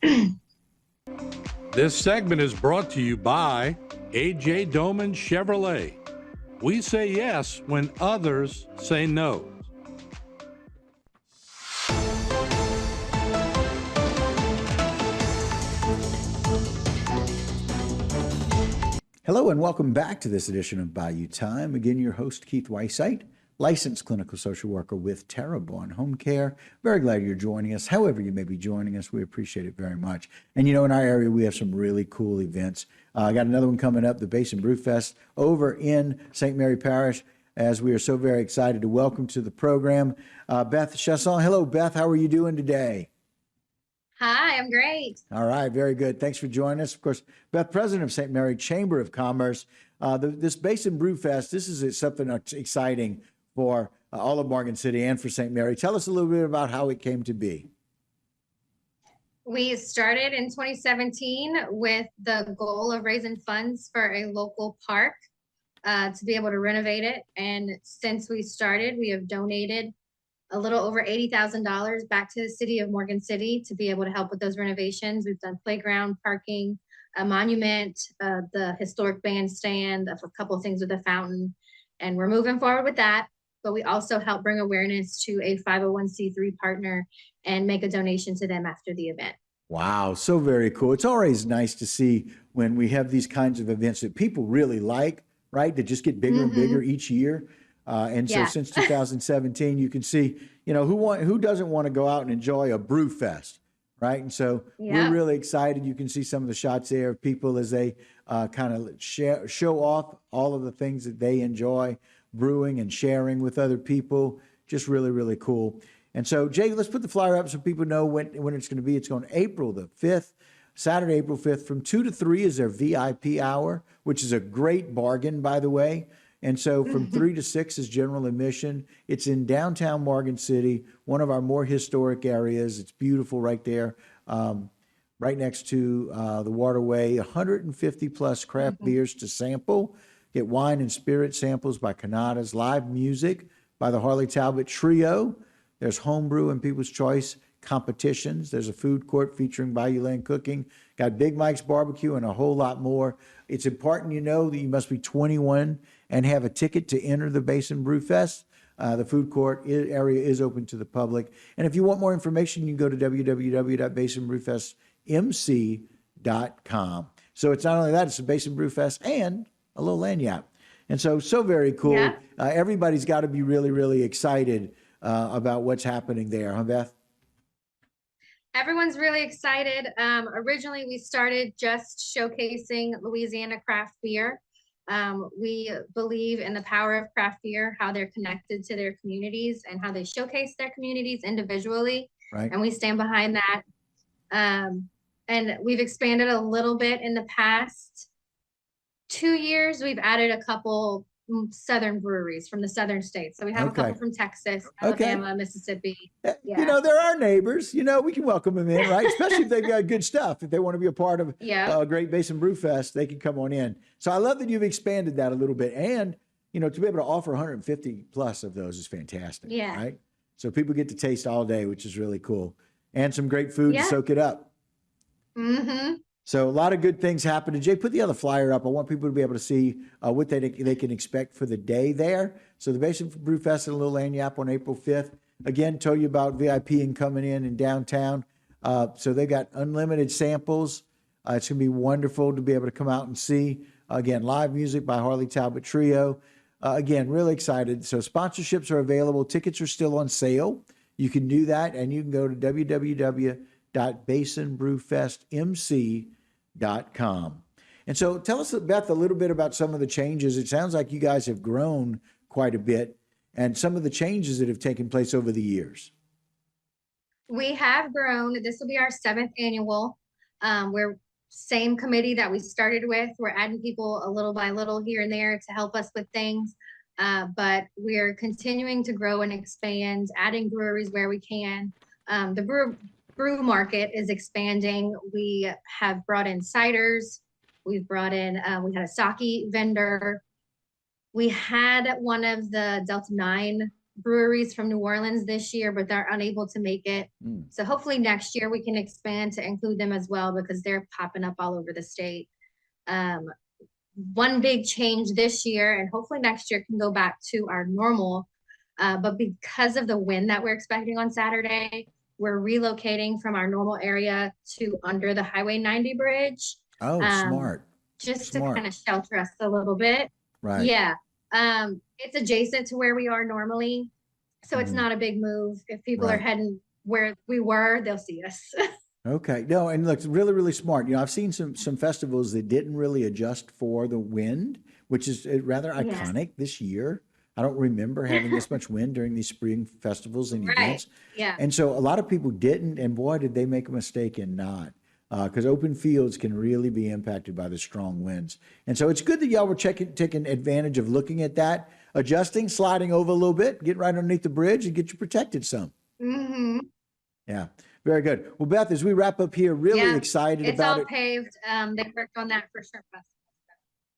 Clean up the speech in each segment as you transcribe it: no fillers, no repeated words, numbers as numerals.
This segment is brought to you by A.J. Doman Chevrolet. We say yes when others say no. Hello and welcome back to this edition of Bayou Time. Again, your host, Keith Weissite, licensed clinical social worker with Terrebonne Home Care. Very glad you're joining us. However you may be joining us, we appreciate it very much. And you know, in our area, we have some really cool events. I got another one coming up, the Basin Brew Fest over in St. Mary Parish, as we are so very excited to welcome to the program Beth Chasson. Hello, Beth. How are you doing today? Hi, I'm great. All right, very good. Thanks for joining us. Of course, Beth, president of St. Mary Chamber of Commerce. This Basin Brew Fest, this is something exciting for all of Morgan City and for St. Mary. Tell us a little bit about how it came to be. We started in 2017 with the goal of raising funds for a local park to be able to renovate it. And since we started, we have donated a little over $80,000 back to the city of Morgan City to be able to help with those renovations. We've done playground, parking, a monument, the historic bandstand, a couple of things with the fountain, and we're moving forward with that. But we also help bring awareness to a 501c3 partner and make a donation to them after the event. Wow, so very cool. It's always nice to see when we have these kinds of events that people really like, right? That just get bigger and bigger each year. So since 2017, you can see, you know, who doesn't want to go out and enjoy a brew fest, right? And so we're really excited. You can see some of the shots there of people as they kind of show off all of the things that they enjoy brewing and sharing with other people. Just really, really cool. And so, Jay, let's put the flyer up so people know when it's going to be. It's going April the 5th, Saturday, April 5th, from 2 to 3 is their VIP hour, which is a great bargain, by the way. And so from 3 to 6 is general admission. It's in downtown Morgan City, one of our more historic areas. It's beautiful right there, right next to the waterway. 150 plus craft beers to sample. Get wine and spirit samples by Canadas, live music by the Harley Talbot Trio. There's homebrew and People's Choice competitions. There's a food court featuring Bayou Land cooking. Got Big Mike's barbecue and a whole lot more. It's important you know that you must be 21 and have a ticket to enter the Basin Brew Fest. The food court area is open to the public. And if you want more information, you can go to www.basinbrewfestmc.com. So it's not only that, it's a Basin Brew Fest and a little lanyard. And so very cool. Yeah. Everybody's got to be really, really excited about what's happening there, huh, Beth? Everyone's really excited. Originally, we started just showcasing Louisiana craft beer. We believe in the power of craft beer, how they're connected to their communities and how they showcase their communities individually. Right. And we stand behind that. And we've expanded a little bit in the past 2 years. We've added a couple southern breweries from the southern states. So we have a couple from Texas, Alabama, Mississippi. Yeah. You know, they're our neighbors. You know, we can welcome them in, right? Especially if they've got good stuff. If they want to be a part of a great Basin Brew Fest, they can come on in. So I love that you've expanded that a little bit. And, you know, to be able to offer 150 plus of those is fantastic. Yeah. Right? So people get to taste all day, which is really cool. And some great food to soak it up. Mm-hmm. So a lot of good things happening. Jay, put the other flyer up. I want people to be able to see what they can expect for the day there. So the Basin Brew Fest in Little Lanyap on April 5th. Again, told you about VIP and coming in downtown. So they've got unlimited samples. It's going to be wonderful to be able to come out and see. Again, live music by Harley Talbot Trio. Again, really excited. So sponsorships are available. Tickets are still on sale. You can do that, and you can go to www.basinbrewfestmc.com. And so tell us, Beth, a little bit about some of the changes. It sounds like you guys have grown quite a bit and some of the changes that have taken place over the years. We have grown. This will be our 7th annual. We're same committee that we started with. We're adding people a little by little here and there to help us with things. But we're continuing to grow and expand, adding breweries where we can. The brew market is expanding. We have brought in ciders. We've brought in, we had a sake vendor. We had one of the Delta 9 breweries from New Orleans this year, but they're unable to make it. So hopefully next year we can expand to include them as well because they're popping up all over the state. One big change this year, and hopefully next year can go back to our normal. But because of the wind that we're expecting on Saturday, we're relocating from our normal area to under the Highway 90 bridge. Oh, smart. Just to kind of shelter us a little bit. Right. Yeah. It's adjacent to where we are normally. So it's not a big move. If people are heading where we were, they'll see us. Okay. No, and look, really, really smart. I've seen some festivals that didn't really adjust for the wind, which is rather iconic this year. I don't remember having this much wind during these spring festivals and events. Yeah. And so a lot of people didn't, and boy, did they make a mistake in not. Because open fields can really be impacted by the strong winds. And so it's good that y'all were taking advantage of looking at that, adjusting, sliding over a little bit, get right underneath the bridge and get you protected some. Mm-hmm. Yeah, very good. Well, Beth, as we wrap up here, really excited about it. It's all paved. They worked on that for sure.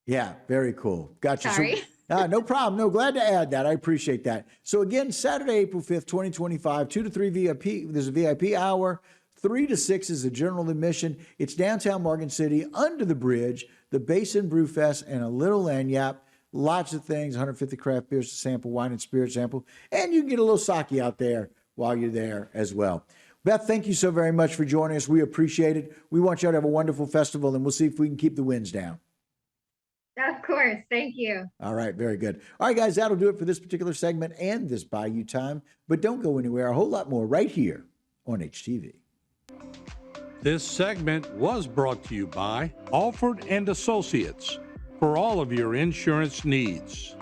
Yeah, very cool. Gotcha. Sorry. So, no problem. No, glad to add that. I appreciate that. So again, Saturday, April 5th, 2025, 2 to 3 VIP. There's a VIP hour. 3 to 6 is the general admission. It's downtown Morgan City, under the bridge, the Basin Brew Fest, and a little lanyap. Lots of things, 150 craft beers to sample, wine and spirit sample, and you can get a little sake out there while you're there as well. Beth, thank you so very much for joining us. We appreciate it. We want you to have a wonderful festival, and we'll see if we can keep the winds down. Of course. Thank you. All right. Very good. All right, guys, that'll do it for this particular segment and this Bayou Time. But don't go anywhere. A whole lot more right here on HTV. This segment was brought to you by Alford and Associates for all of your insurance needs.